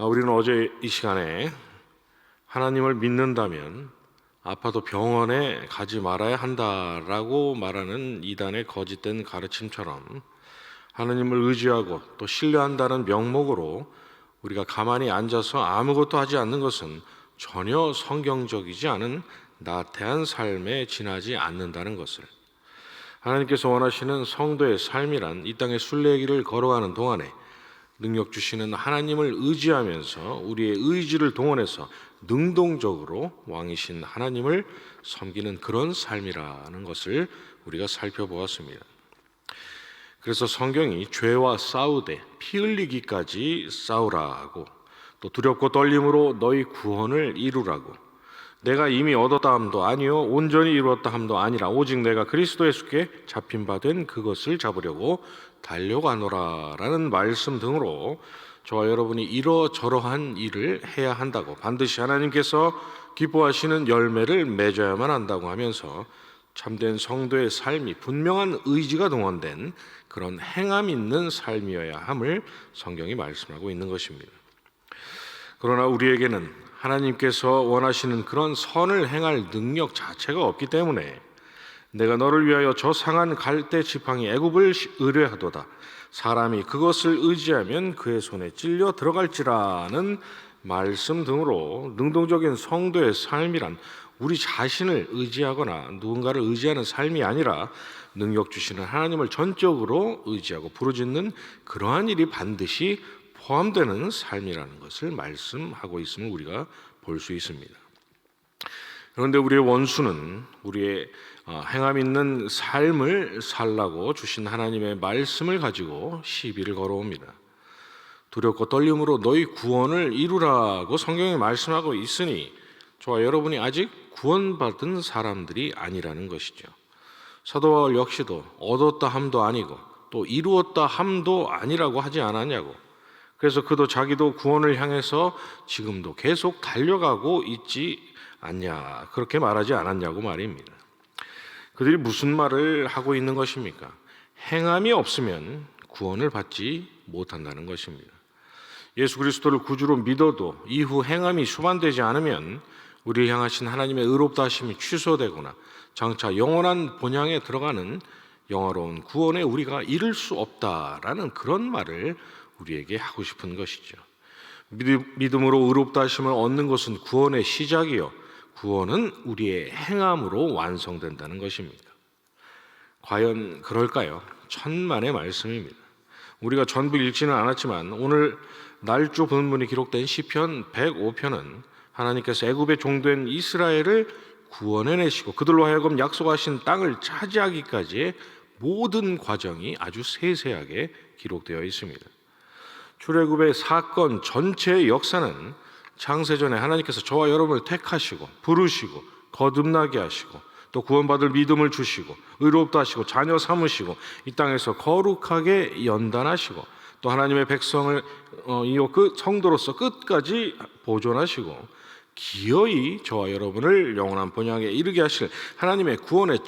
우리는 어제 이 시간에 하나님을 믿는다면 아파도 병원에 가지 말아야 한다라고 말하는 이단의 거짓된 가르침처럼 하나님을 의지하고 또 신뢰한다는 명목으로 우리가 가만히 앉아서 아무것도 하지 않는 것은 전혀 성경적이지 않은 나태한 삶에 지나지 않는다는 것을, 하나님께서 원하시는 성도의 삶이란 이 땅의 순례길을 걸어가는 동안에 능력 주시는 하나님을 의지하면서 우리의 의지를 동원해서 능동적으로 왕이신 하나님을 섬기는 그런 삶이라는 것을 우리가 살펴보았습니다. 그래서 성경이 죄와 싸우되 피 흘리기까지 싸우라고, 또 두렵고 떨림으로 너희 구원을 이루라고, 내가 이미 얻었다 함도 아니요 온전히 이루었다 함도 아니라 오직 내가 그리스도 예수께 잡힌 바 된 그것을 잡으려고 달려가노라라는 말씀 등으로 저와 여러분이 이러저러한 일을 해야 한다고, 반드시 하나님께서 기뻐하시는 열매를 맺어야만 한다고 하면서 참된 성도의 삶이 분명한 의지가 동원된 그런 행함 있는 삶이어야 함을 성경이 말씀하고 있는 것입니다. 그러나 우리에게는 하나님께서 원하시는 그런 선을 행할 능력 자체가 없기 때문에 내가 너를 위하여 저 상한 갈대 지팡이 애굽을 의뢰하도다, 사람이 그것을 의지하면 그의 손에 찔려 들어갈지라는 말씀 등으로 능동적인 성도의 삶이란 우리 자신을 의지하거나 누군가를 의지하는 삶이 아니라 능력 주시는 하나님을 전적으로 의지하고 부르짖는 그러한 일이 반드시 포함되는 삶이라는 것을 말씀하고 있음을 우리가 볼 수 있습니다. 그런데 우리의 원수는 우리의 행함 있는 삶을 살라고 주신 하나님의 말씀을 가지고 시비를 걸어옵니다. 두렵고 떨림으로 너희 구원을 이루라고 성경에 말씀하고 있으니 저와 여러분이 아직 구원받은 사람들이 아니라는 것이죠. 사도 바울 역시도 얻었다 함도 아니고 또 이루었다 함도 아니라고 하지 않았냐고. 그래서 그도 자기도 구원을 향해서 지금도 계속 달려가고 있지 않냐, 그렇게 말하지 않았냐고 말입니다. 그들이 무슨 말을 하고 있는 것입니까? 행함이 없으면 구원을 받지 못한다는 것입니다. 예수 그리스도를 구주로 믿어도 이후 행함이 수반되지 않으면 우리를 향하신 하나님의 의롭다 하심이 취소되거나 장차 영원한 본향에 들어가는 영화로운 구원에 우리가 이를 수 없다라는 그런 말을 우리에게 하고 싶은 것이죠. 믿음으로 의롭다 하심을 얻는 것은 구원의 시작이요, 구원은 우리의 행함으로 완성된다는 것입니다. 과연 그럴까요? 천만의 말씀입니다. 우리가 전부 읽지는 않았지만 오늘 날조 본문이 기록된 시편 105편은 하나님께서 애굽의 종된 이스라엘을 구원해내시고 그들로 하여금 약속하신 땅을 차지하기까지의 모든 과정이 아주 세세하게 기록되어 있습니다. 출애굽의 사건 전체의 역사는 창세전에 하나님께서 저와 여러분을 택하시고 부르시고 거듭나게 하시고 또 구원받을 믿음을 주시고 의롭다 하시고 자녀 삼으시고 이 땅에서 거룩하게 연단하시고 또 하나님의 백성을 이어 그 성도로서 끝까지 보존하시고 기어이 저와 여러분을 영원한 본향에 이르게 하실 하나님의 구원의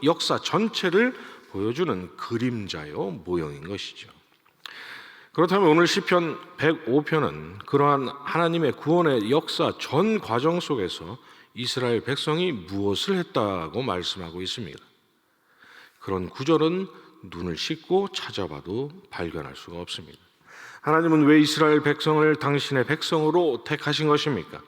역사 전체를 보여주는 그림자요 모형인 것이죠. 그렇다면 오늘 시편 105편은 그러한 하나님의 구원의 역사 전 과정 속에서 이스라엘 백성이 무엇을 했다고 말씀하고 있습니다. 그런 구절은 눈을 씻고 찾아봐도 발견할 수가 없습니다. 하나님은 왜 이스라엘 백성을 당신의 백성으로 택하신 것입니까?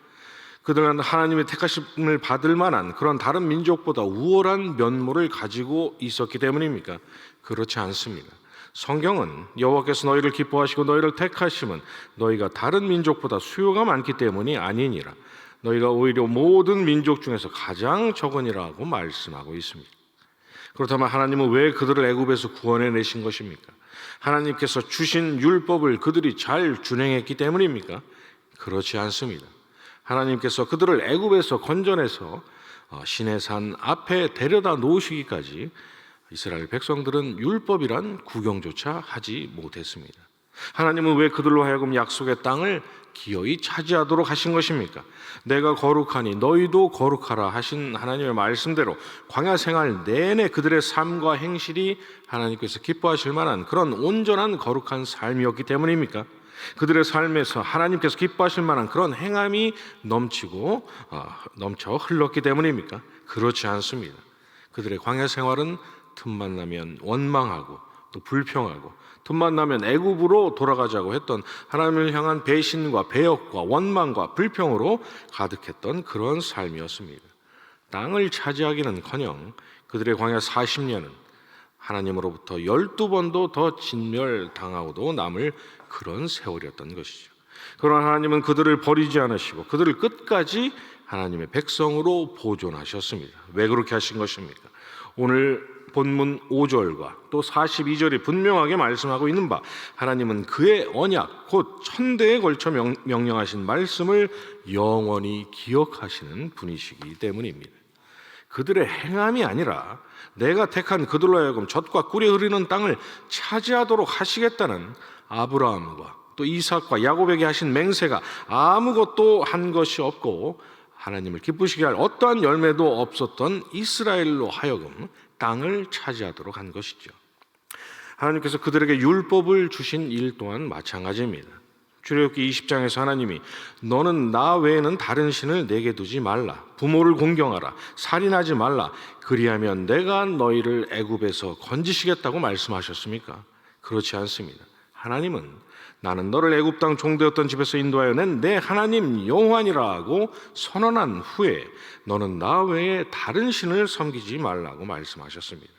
그들은 하나님의 택하심을 받을 만한 그런 다른 민족보다 우월한 면모를 가지고 있었기 때문입니까? 그렇지 않습니다. 성경은 여호와께서 너희를 기뻐하시고 너희를 택하심은 너희가 다른 민족보다 수요가 많기 때문이 아니니라, 너희가 오히려 모든 민족 중에서 가장 적으니라고 말씀하고 있습니다. 그렇다면 하나님은 왜 그들을 애굽에서 구원해내신 것입니까? 하나님께서 주신 율법을 그들이 잘 준행했기 때문입니까? 그렇지 않습니다. 하나님께서 그들을 애굽에서 건져내서 시내산 앞에 데려다 놓으시기까지 이스라엘 백성들은 율법이란 구경조차 하지 못했습니다. 하나님은 왜 그들로 하여금 약속의 땅을 기어이 차지하도록 하신 것입니까? 내가 거룩하니 너희도 거룩하라 하신 하나님의 말씀대로 광야 생활 내내 그들의 삶과 행실이 하나님께서 기뻐하실 만한 그런 온전한 거룩한 삶이었기 때문입니까? 그들의 삶에서 하나님께서 기뻐하실 만한 그런 행함이 넘쳐 흘렀기 때문입니까? 그렇지 않습니다. 그들의 광야 생활은 틈만 나면 원망하고 또 불평하고, 틈만 나면 애굽으로 돌아가자고 했던 하나님을 향한 배신과 배역과 원망과 불평으로 가득했던 그런 삶이었습니다. 땅을 차지하기는커녕 그들의 광야 40년은 하나님으로부터 12번도 더 진멸당하고도 남을 그런 세월이었던 것이죠. 그러나 하나님은 그들을 버리지 않으시고 그들을 끝까지 하나님의 백성으로 보존하셨습니다. 왜 그렇게 하신 것입니까? 오늘 본문 5절과 또 42절이 분명하게 말씀하고 있는 바, 하나님은 그의 언약 곧 천대에 걸쳐 명령하신 말씀을 영원히 기억하시는 분이시기 때문입니다. 그들의 행함이 아니라 내가 택한 그들로 하여금 젖과 꿀이 흐르는 땅을 차지하도록 하시겠다는 아브라함과 또 이삭과 야곱에게 하신 맹세가 아무것도 한 것이 없고 하나님을 기쁘시게 할 어떠한 열매도 없었던 이스라엘로 하여금 땅을 차지하도록 한 것이죠. 하나님께서 그들에게 율법을 주신 일 또한 마찬가지입니다. 출애굽기 20장에서 하나님이 너는 나 외에는 다른 신을 내게 두지 말라, 부모를 공경하라, 살인하지 말라, 그리하면 내가 너희를 애굽에서 건지시겠다고 말씀하셨습니까? 그렇지 않습니다. 하나님은 나는 너를 애굽 땅 종되었던 집에서 인도하여 낸 내 하나님 여호와니라고 선언한 후에 너는 나 외에 다른 신을 섬기지 말라고 말씀하셨습니다.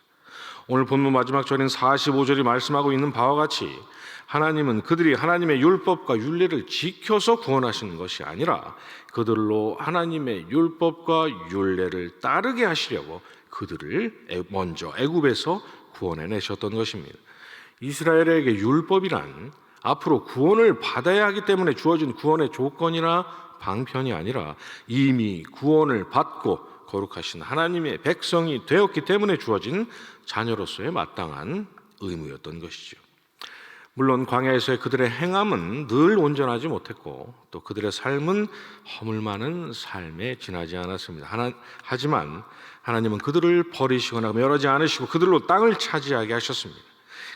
오늘 본문 마지막 절인 45절이 말씀하고 있는 바와 같이 하나님은 그들이 하나님의 율법과 율례를 지켜서 구원하시는 것이 아니라 그들로 하나님의 율법과 율례를 따르게 하시려고 그들을 먼저 애굽에서 구원해 내셨던 것입니다. 이스라엘에게 율법이란 앞으로 구원을 받아야 하기 때문에 주어진 구원의 조건이나 방편이 아니라 이미 구원을 받고 거룩하신 하나님의 백성이 되었기 때문에 주어진 자녀로서의 마땅한 의무였던 것이죠. 물론 광야에서의 그들의 행함은 늘 온전하지 못했고 또 그들의 삶은 허물 많은 삶에 지나지 않았습니다. 하지만 하나님은 그들을 버리시거나 멸하지 않으시고 그들로 땅을 차지하게 하셨습니다.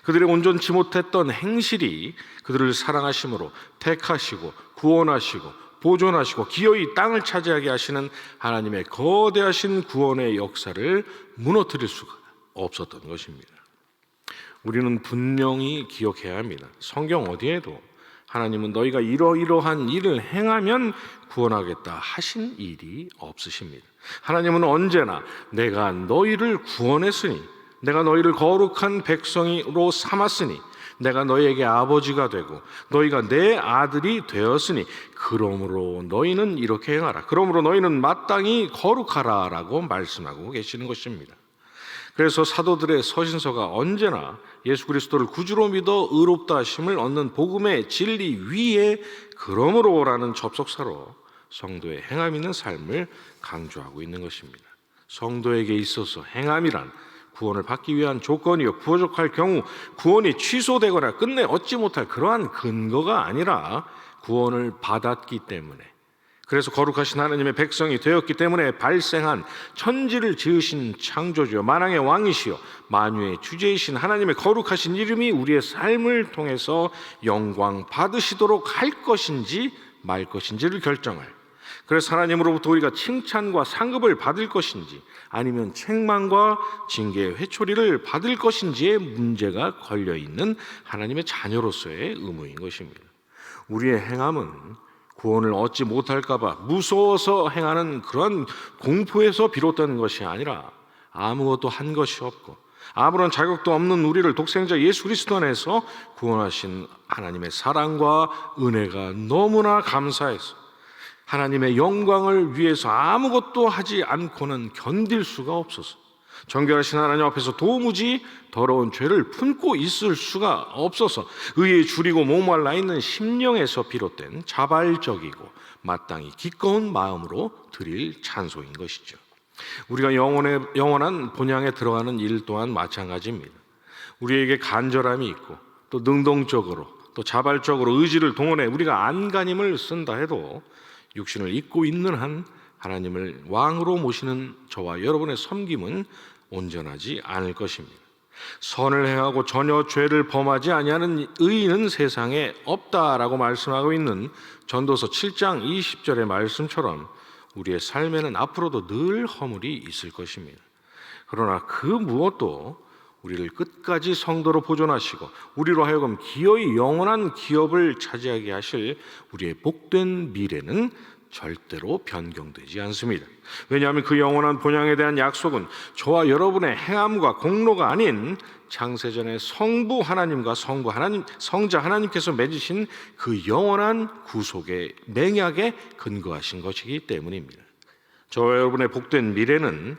그들의 온전치 못했던 행실이 그들을 사랑하심으로 택하시고 구원하시고 보존하시고 기어이 땅을 차지하게 하시는 하나님의 거대하신 구원의 역사를 무너뜨릴 수가 없었던 것입니다. 우리는 분명히 기억해야 합니다. 성경 어디에도 하나님은 너희가 이러이러한 일을 행하면 구원하겠다 하신 일이 없으십니다. 하나님은 언제나 내가 너희를 구원했으니, 내가 너희를 거룩한 백성으로 삼았으니, 내가 너희에게 아버지가 되고 너희가 내 아들이 되었으니 그러므로 너희는 이렇게 행하라, 그러므로 너희는 마땅히 거룩하라 라고 말씀하고 계시는 것입니다. 그래서 사도들의 서신서가 언제나 예수 그리스도를 구주로 믿어 의롭다 하심을 얻는 복음의 진리 위에 그러므로라는 접속사로 성도의 행함 있는 삶을 강조하고 있는 것입니다. 성도에게 있어서 행함이란 구원을 받기 위한 조건이요, 부족할 경우 구원이 취소되거나 끝내 얻지 못할 그러한 근거가 아니라 구원을 받았기 때문에, 그래서 거룩하신 하나님의 백성이 되었기 때문에 발생한 천지를 지으신 창조주요 만왕의 왕이시요 만유의 주제이신 하나님의 거룩하신 이름이 우리의 삶을 통해서 영광 받으시도록 할 것인지 말 것인지를 결정할, 그래서 하나님으로부터 우리가 칭찬과 상급을 받을 것인지 아니면 책망과 징계의 회초리를 받을 것인지의 문제가 걸려있는 하나님의 자녀로서의 의무인 것입니다. 우리의 행함은 구원을 얻지 못할까 봐 무서워서 행하는 그런 공포에서 비롯된 것이 아니라 아무것도 한 것이 없고 아무런 자격도 없는 우리를 독생자 예수 그리스도 안에서 구원하신 하나님의 사랑과 은혜가 너무나 감사해서 하나님의 영광을 위해서 아무것도 하지 않고는 견딜 수가 없어서 정결하신 하나님 앞에서 도무지 더러운 죄를 품고 있을 수가 없어서 의에 줄이고 목말라 있는 심령에서 비롯된 자발적이고 마땅히 기꺼운 마음으로 드릴 찬송인 것이죠. 우리가 영원한 본향에 들어가는 일 또한 마찬가지입니다. 우리에게 간절함이 있고 또 능동적으로 또 자발적으로 의지를 동원해 우리가 안간힘을 쓴다 해도 육신을 입고 있는 한 하나님을 왕으로 모시는 저와 여러분의 섬김은 온전하지 않을 것입니다. 선을 행하고 전혀 죄를 범하지 아니하는 의인은 세상에 없다라고 말씀하고 있는 전도서 7장 20절의 말씀처럼 우리의 삶에는 앞으로도 늘 허물이 있을 것입니다. 그러나 그 무엇도 우리를 끝까지 성도로 보존하시고 우리로 하여금 기어이 영원한 기업을 차지하게 하실 우리의 복된 미래는 절대로 변경되지 않습니다. 왜냐하면 그 영원한 본향에 대한 약속은 저와 여러분의 행함과 공로가 아닌 창세전에 성부 하나님과 성자 하나님께서 맺으신 그 영원한 구속의 맹약에 근거하신 것이기 때문입니다. 저와 여러분의 복된 미래는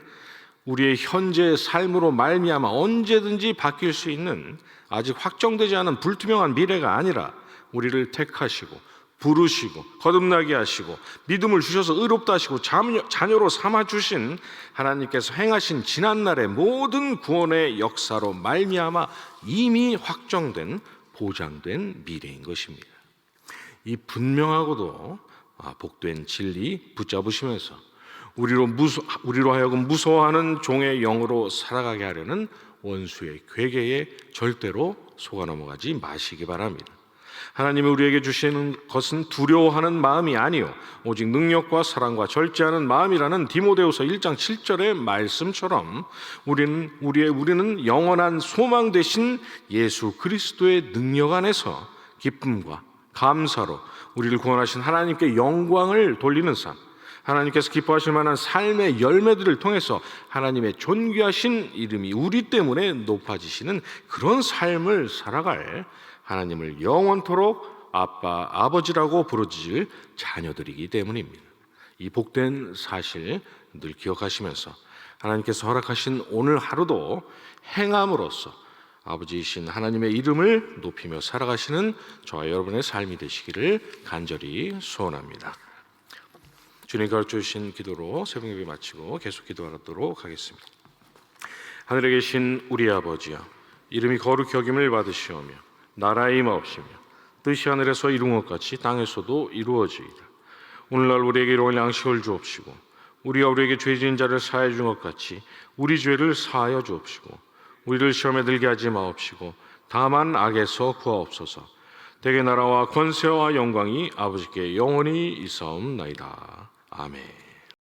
우리의 현재의 삶으로 말미암아 언제든지 바뀔 수 있는 아직 확정되지 않은 불투명한 미래가 아니라 우리를 택하시고 부르시고 거듭나게 하시고 믿음을 주셔서 의롭다 하시고 자녀로 삼아주신 하나님께서 행하신 지난날의 모든 구원의 역사로 말미암아 이미 확정된 보장된 미래인 것입니다. 이 분명하고도 복된 진리 붙잡으시면서 우리로 하여금 무서워하는 종의 영으로 살아가게 하려는 원수의 괴계에 절대로 속아 넘어가지 마시기 바랍니다. 하나님이 우리에게 주시는 것은 두려워하는 마음이 아니요 오직 능력과 사랑과 절제하는 마음이라는 디모데후서 1장 7절의 말씀처럼 우리는 영원한 소망 되신 예수 그리스도의 능력 안에서 기쁨과 감사로 우리를 구원하신 하나님께 영광을 돌리는 삶, 하나님께서 기뻐하실 만한 삶의 열매들을 통해서 하나님의 존귀하신 이름이 우리 때문에 높아지시는 그런 삶을 살아갈 하나님을 영원토록 아빠, 아버지라고 부르짖을 자녀들이기 때문입니다. 이 복된 사실 늘 기억하시면서 하나님께서 허락하신 오늘 하루도 행함으로써 아버지이신 하나님의 이름을 높이며 살아가시는 저와 여러분의 삶이 되시기를 간절히 소원합니다. 주님 가르쳐주신 기도로 새벽 예배 마치고 계속 기도하도록 하겠습니다. 하늘에 계신 우리 아버지여, 이름이 거룩히 여김을 받으시오며 나라의 임하옵시며 뜻이 하늘에서 이룬 것 같이 땅에서도 이루어지이다. 오늘날 우리에게 일용할 양식을 주옵시고 우리가 우리에게 죄 지은 자를 사하여 준 것 같이 우리 죄를 사하여 주옵시고 우리를 시험에 들게 하지 마옵시고 다만 악에서 구하옵소서. 대개 나라와 권세와 영광이 아버지께 영원히 있사옵나이다. 아멘.